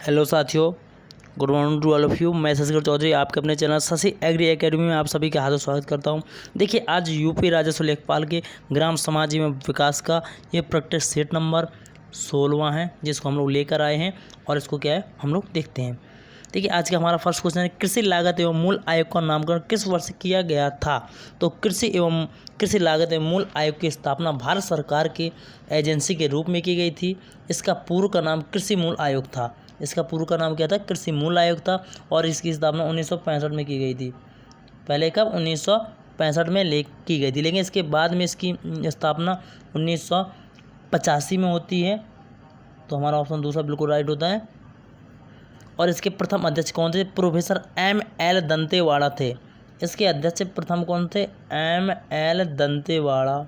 Hello साथियों, good morning to all of you. मैं शशिधर चौधरी आपके अपने चैनल शशि एग्री एकेडमी में आप सभी का हार्दिक स्वागत करता हूं। देखिए, आज यूपी राजस्व लेखपाल के ग्राम समाज एवं विकास का ये प्रैक्टिस सेट नंबर 16वां है, जिसको हम लोग लेकर आए हैं और इसको क्या है हम लोग देखते हैं। देखिए, आज का हमारा फर्स्ट क्वेश्चन है, कृषि लागत एवं मूल आयोग का नामकरण किस वर्ष किया गया था? तो कृषि लागत एवं मूल आयोग की स्थापना भारत सरकार की एजेंसी के रूप में की गई थी। इसका पूर्व का नाम कृषि मूल आयोग था। इसका पूर्व का नाम क्या था? कृषि मूल आयोग था और इसकी स्थापना 1965 में की गई थी। पहले कब? 1965 में की गई थी, लेकिन इसके बाद में इसकी स्थापना 1985 में होती है। तो हमारा ऑप्शन दूसरा बिल्कुल राइट होता है। और इसके प्रथम अध्यक्ष कौन थे? Professor M.L. दंतेवाड़ा थे। इसके अध्यक्ष प्रथम कौन थे? M.L. दंतेवाड़ा,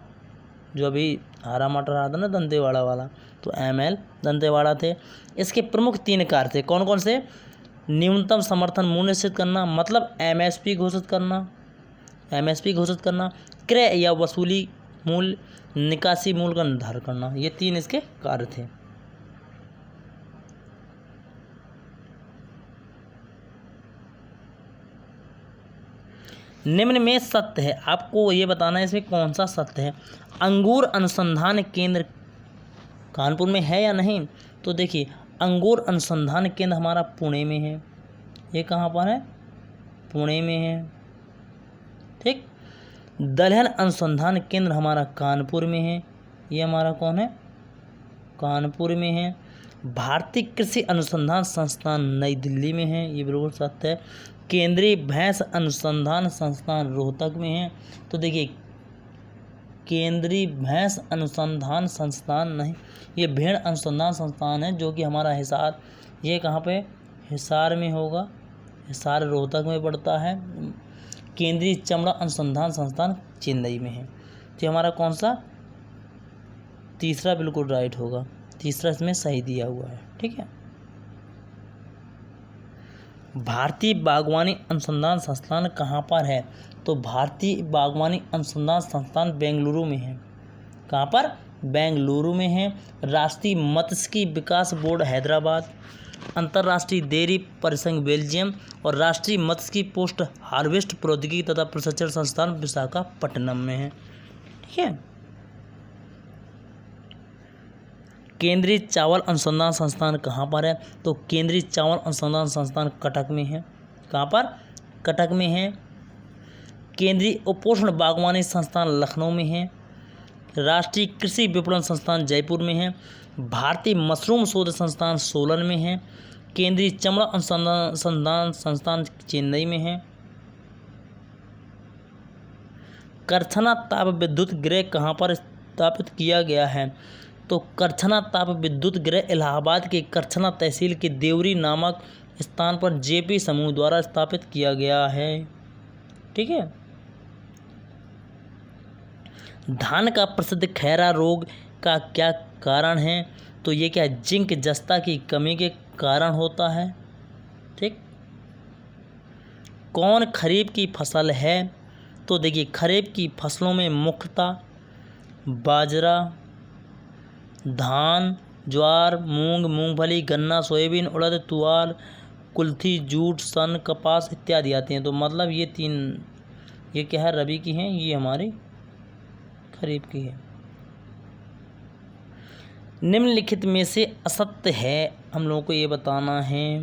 जो अभी हरा मटर रहा था ना दंतेवाड़ा वाला, तो M.L. दंतेवाड़ा थे। इसके प्रमुख 3 कार्य थे, कौन कौन से? न्यूनतम समर्थन मूल्य निश्चित करना, मतलब MSP घोषित करना, क्रय या वसूली मूल्य, निकासी मूल्य का निर्धारण करना। ये 3 इसके कार्य थे। निम्न में सत्य है, आपको ये बताना है इसमें कौन सा सत्य है। अंगूर अनुसंधान केंद्र कानपुर में है या नहीं? तो देखिए, अंगूर अनुसंधान केंद्र हमारा पुणे में है। ये कहाँ पर है? पुणे में है। ठीक। दलहन अनुसंधान केंद्र हमारा कानपुर में है। ये हमारा कौन है? कानपुर में है। भारतीय कृषि अनुसंधान संस्थान नई दिल्ली में है। ये बिल्कुल सत्य है। केंद्रीय भैंस अनुसंधान संस्थान रोहतक में है। तो देखिए, केंद्रीय भैंस अनुसंधान संस्थान नहीं, ये भेड़ अनुसंधान संस्थान है, जो कि हमारा हिसार, ये कहाँ पे? हिसार में होगा। हिसार रोहतक में पड़ता है। केंद्रीय चमड़ा अनुसंधान संस्थान चेन्नई में है। तो हमारा कौन सा? तीसरा बिल्कुल राइट होगा। तीसरा इसमें सही दिया हुआ है। ठीक है। भारतीय बागवानी अनुसंधान संस्थान कहाँ पर है? तो भारतीय बागवानी अनुसंधान संस्थान बेंगलुरु में है। कहाँ पर? बेंगलुरु में है। राष्ट्रीय मत्स्यिकी विकास बोर्ड हैदराबाद, अंतर्राष्ट्रीय डेयरी परिसंघ बेल्जियम और राष्ट्रीय मत्स्यिकी पोस्ट हार्वेस्ट प्रौद्योगिकी तथा प्रशिक्षण संस्थान विशाखापट्टनम में है। ठीक है। केंद्रीय चावल अनुसंधान संस्थान कहाँ पर है? तो केंद्रीय चावल अनुसंधान संस्थान कटक में है। कहाँ पर? कटक में है। केंद्रीय उपोष्ण बागवानी संस्थान लखनऊ में है। राष्ट्रीय कृषि विपणन संस्थान जयपुर में है। भारतीय मशरूम शोध संस्थान सोलन में है। केंद्रीय चमड़ा अनुसंधान संस्थान चेन्नई में है। करछना ताप विद्युत गृह कहाँ पर स्थापित किया गया है? तो करछना ताप विद्युत गृह इलाहाबाद के करछना तहसील के देवरी नामक स्थान पर JP समूह द्वारा स्थापित किया गया है। ठीक है। धान का प्रसिद्ध खैरा रोग का क्या कारण है? तो ये क्या? जिंक जस्ता की कमी के कारण होता है। ठीक। कौन खरीफ की फसल है? तो देखिए, खरीफ की फसलों में मुख्यतः बाजरा, धान, ज्वार, मूंग, मूंगफली, गन्ना, सोयाबीन, उड़द, तुअर, कुल्थी, जूट, सन, कपास इत्यादि आते हैं। तो मतलब ये 3, ये क्या है? रबी की हैं, ये हमारी खरीफ की है। निम्नलिखित में से असत्य है, हम लोगों को ये बताना है।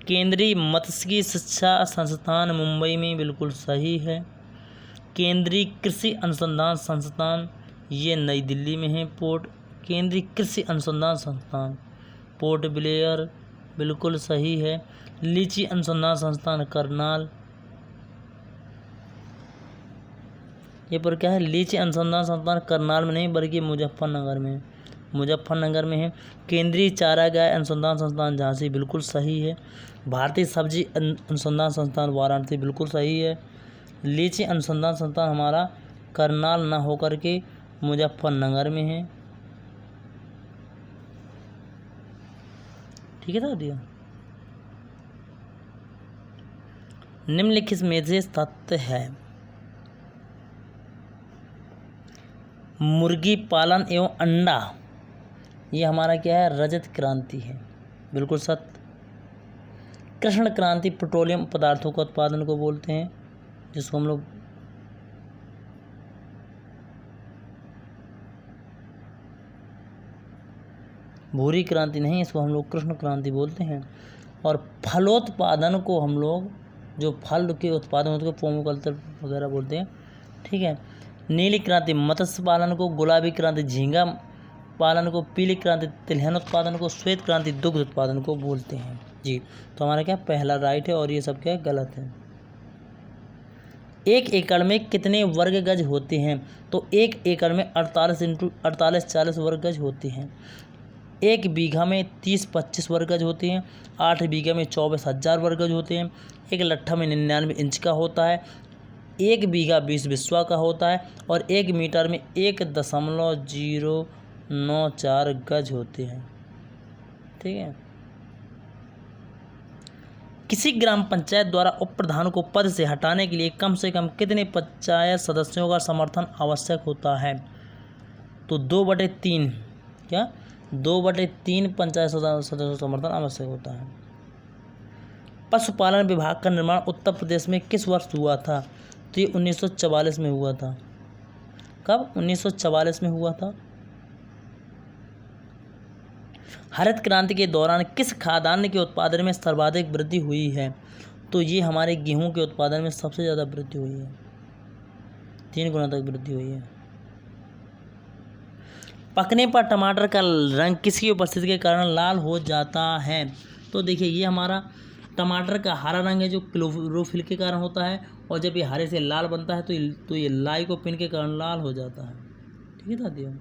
केंद्रीय मत्स्यिकी शिक्षा संस्थान मुंबई में बिल्कुल सही है। केंद्रीय कृषि अनुसंधान संस्थान ये नई दिल्ली में है। केंद्रीय कृषि अनुसंधान संस्थान पोर्ट ब्लेयर बिल्कुल सही है। लीची अनुसंधान संस्थान करनाल, ये पर क्या है? लीची अनुसंधान संस्थान करनाल में नहीं बल्कि मुजफ्फरनगर में है। मुजफ्फरनगर में है। केंद्रीय चारागाह अनुसंधान संस्थान झांसी बिल्कुल सही है। भारतीय सब्जी अनुसंधान संस्थान वाराणसी बिल्कुल सही है। लीची अनुसंधान संस्थान हमारा करनाल ना होकर के मुजफ्फरनगर में है। ठीक है साथियों। निम्नलिखित में से सत्य है। मुर्गी पालन एवं अंडा, ये हमारा क्या है? रजत क्रांति है। बिल्कुल सत्य। कृष्ण क्रांति पेट्रोलियम पदार्थों का उत्पादन को बोलते हैं, जिसको हम लोग भूरी क्रांति नहीं, इसको हम लोग कृष्ण क्रांति बोलते हैं। और फलोत्पादन को हम लोग, जो फल के उत्पादन होते हैं, पोमोकल्चर वगैरह बोलते हैं। ठीक है। नीली क्रांति मत्स्य पालन को, गुलाबी क्रांति झींगा पालन को, पीली क्रांति तिलहन उत्पादन को, श्वेत क्रांति दुग्ध उत्पादन को बोलते हैं। जी, तो हमारा क्या पहला राइट है और ये सब क्या गलत है। 1 एकड़ में कितने वर्ग गज होते हैं? तो 1 एकड़ में 48 × 48 40 वर्ग गज होते हैं। 1 बीघा में 30-25 वर्ग गज होते हैं। 8 बीघा में 24,000 वर्ग गज होते हैं। 1 लट्ठा में 99 इंच का होता है। 1 बीघा 20 बिस्वा का होता है। और 1 मीटर में 1.094 गज होते हैं। ठीक है। किसी ग्राम पंचायत द्वारा उप प्रधान को पद से हटाने के लिए कम से कम कितने पंचायत सदस्यों का समर्थन आवश्यक होता है? तो 2/3 क्या 2/3 पंचायत सदस्यों का समर्थन आवश्यक होता है। पशुपालन विभाग का निर्माण उत्तर प्रदेश में किस वर्ष हुआ था? तो ये 1944 में हुआ था। कब? 1944 में हुआ था। हरित क्रांति के दौरान किस खाद्यान्न के उत्पादन में सर्वाधिक वृद्धि हुई है? तो ये हमारे गेहूं के उत्पादन में सबसे ज़्यादा वृद्धि हुई है। 3 गुना तक वृद्धि हुई है। पकने पर टमाटर का रंग किसकी उपस्थिति के कारण लाल हो जाता है? तो देखिए, ये हमारा टमाटर का हरा रंग है, जो क्लोरोफिल के कारण होता है। और जब ये हरे से लाल बनता है तो ये लाइकोपीन के कारण लाल हो जाता है। ठीक है साथियों।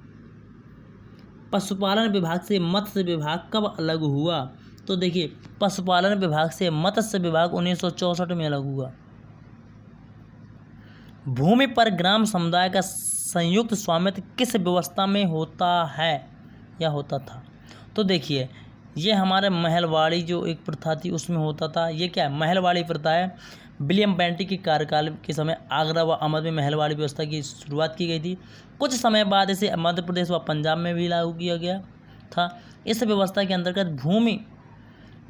पशुपालन विभाग से मत्स्य विभाग कब अलग हुआ? तो देखिए, पशुपालन विभाग से मत्स्य विभाग 1964 में अलग हुआ। भूमि पर ग्राम समुदाय का संयुक्त स्वामित्व किस व्यवस्था में होता है या होता था? तो देखिए, ये हमारे महलवाड़ी जो एक प्रथा थी उसमें होता था। ये क्या है? महलवाड़ी प्रथा है। विलियम बेंटिक के कार्यकाल के समय आगरा व अवध में महलवाड़ी व्यवस्था की शुरुआत की गई थी। कुछ समय बाद इसे मध्य प्रदेश व पंजाब में भी लागू किया गया था। इस व्यवस्था के अंतर्गत भूमि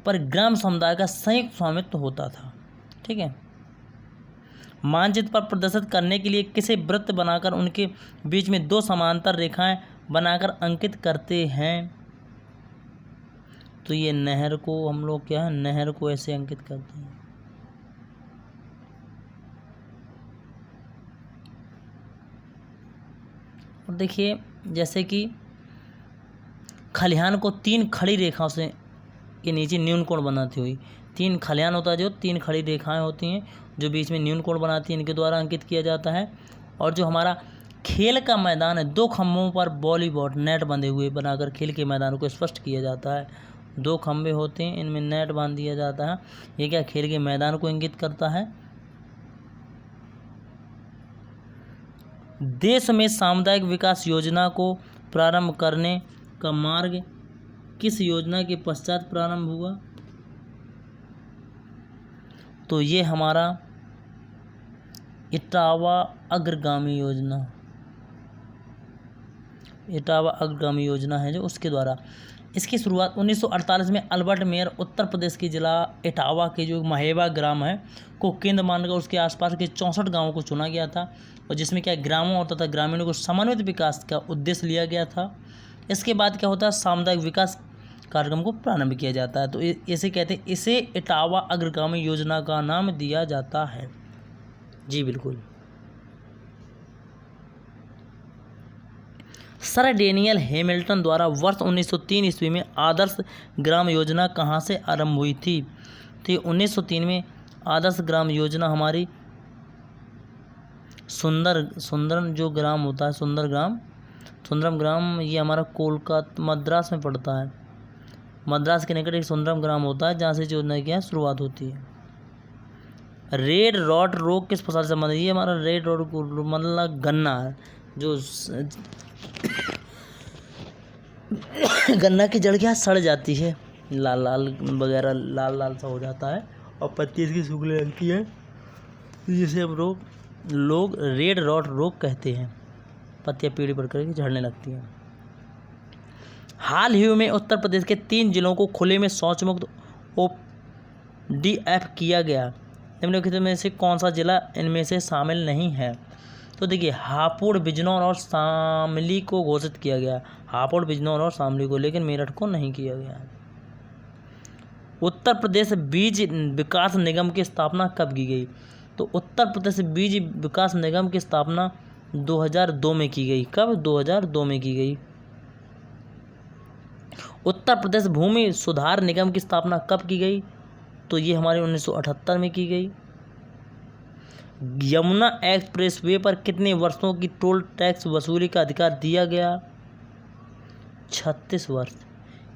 पर ग्राम समुदाय का संयुक्त स्वामित्व होता था। ठीक है। मानचित्र पर प्रदर्शित करने के लिए किसे वृत्त बनाकर उनके बीच में 2 समांतर रेखाएं बनाकर अंकित करते हैं? तो ये नहर को हम लोग क्या है, नहर को ऐसे अंकित करते हैं। और देखिए, जैसे कि खलिहान को 3 खड़ी रेखाओं से के नीचे न्यून कोण बनाती हुई, 3 खलिहान होता है जो 3 खड़ी रेखाएं होती हैं जो बीच में न्यून कोण बनाती हैं, इनके द्वारा अंकित किया जाता है। और जो हमारा खेल का मैदान है, 2 खंभों पर वॉलीबॉल नेट बंधे हुए बनाकर खेल के मैदान को स्पष्ट किया जाता है। 2 खंभे होते हैं, इनमें नेट बांध दिया जाता है। ये क्या खेल के मैदान को इंगित करता है। देश में सामुदायिक विकास योजना को प्रारंभ करने का मार्ग किस योजना के पश्चात प्रारंभ हुआ? तो ये हमारा इटावा अग्रगामी योजना, इटावा अग्रगामी योजना है जो उसके द्वारा। इसकी शुरुआत 1948 में अल्बर्ट मेयर उत्तर प्रदेश के जिला इटावा के जो महेवा ग्राम है को केंद्र मानकर उसके आसपास के 64 गांवों को चुना गया था। और जिसमें क्या ग्रामों और तथा ग्रामीणों को समन्वित विकास का उद्देश्य लिया गया था। इसके बाद क्या होता है, सामुदायिक विकास कार्यक्रम को प्रारंभ किया जाता है। तो इसे कहते हैं, इसे इटावा अग्रगामी योजना का नाम दिया जाता है। जी बिल्कुल। सर डेनियल हैमिल्टन द्वारा वर्ष 1903 ईस्वी में आदर्श ग्राम योजना कहाँ से आरंभ हुई थी? तो 1903 में आदर्श ग्राम योजना हमारी सुंदरम जो ग्राम होता है, सुंदरम ग्राम, ये हमारा कोलकाता मद्रास में पड़ता है। मद्रास के निकट एक सुंदरम ग्राम होता है जहाँ से योजना की शुरुआत होती है। रेड रॉट रोग किस फसल से संबंधित है? ये हमारा रेड रॉट मतलब गन्ना है, जो गन्ना की जड़ क्या सड़ जाती है, लाल लाल वगैरह लाल सा हो जाता है और पत्ती इसकी सूखने लगती है, जिसे हम लोग रेड रॉट रोग कहते हैं। पत्तियाँ पीली पड़ कर झड़ने लगती हैं। हाल ही में उत्तर प्रदेश के 3 जिलों को खुले में शौच मुक्त ODF किया गया। निम्नलिखित में से कौन सा जिला इनमें से शामिल नहीं है? तो देखिए, हापुड़, बिजनौर और शामली को घोषित किया गया। हापुड़, बिजनौर और शामली को, लेकिन मेरठ को नहीं किया गया। उत्तर प्रदेश बीज विकास निगम की स्थापना कब की गई? तो उत्तर प्रदेश बीज विकास निगम की स्थापना 2002 में की गई। कब? 2002 में की गई। उत्तर प्रदेश भूमि सुधार निगम की स्थापना कब की गई? तो ये हमारे 1978 में की गई। यमुना एक्सप्रेसवे पर कितने वर्षों की टोल टैक्स वसूली का अधिकार दिया गया? 36 वर्ष।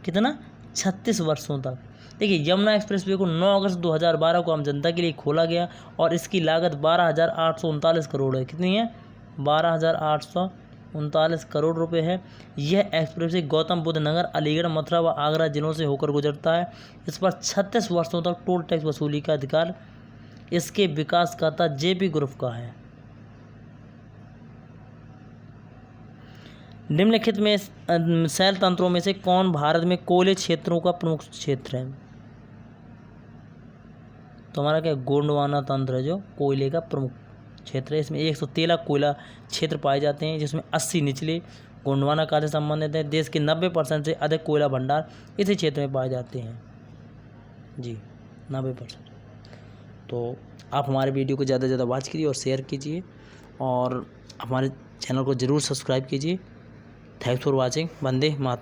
कितना? 36 वर्षों तक। देखिए, यमुना एक्सप्रेसवे को 9 अगस्त 2012 को आम जनता के लिए खोला गया और इसकी लागत 12,839 करोड़ है। कितनी है? 12,839 करोड़ रुपए है। यह एक्सप्रेसवे गौतम बुद्ध नगर, अलीगढ़, मथुरा व आगरा जिलों से होकर गुजरता है। इस पर 36 वर्षों तक टोल टैक्स वसूली का अधिकार इसके विकासकर्ता JP ग्रुप का है। निम्नलिखित में शैल तंत्रों में से कौन भारत में कोयले क्षेत्रों का प्रमुख क्षेत्र है? तो हमारा क्या गोंडवाना तंत्र है जो कोयले का प्रमुख क्षेत्र है। इसमें 113 कोयला क्षेत्र पाए जाते हैं, जिसमें 80 निचले गोंडवाना काल से संबंधित है। देश के 90% से अधिक कोयला भंडार इसी क्षेत्र में पाए जाते हैं जी, 90%। तो आप हमारे वीडियो को ज़्यादा से ज़्यादा वॉच कीजिए और शेयर कीजिए और हमारे चैनल को ज़रूर सब्सक्राइब कीजिए। Thanks for watching. Vande Mataram.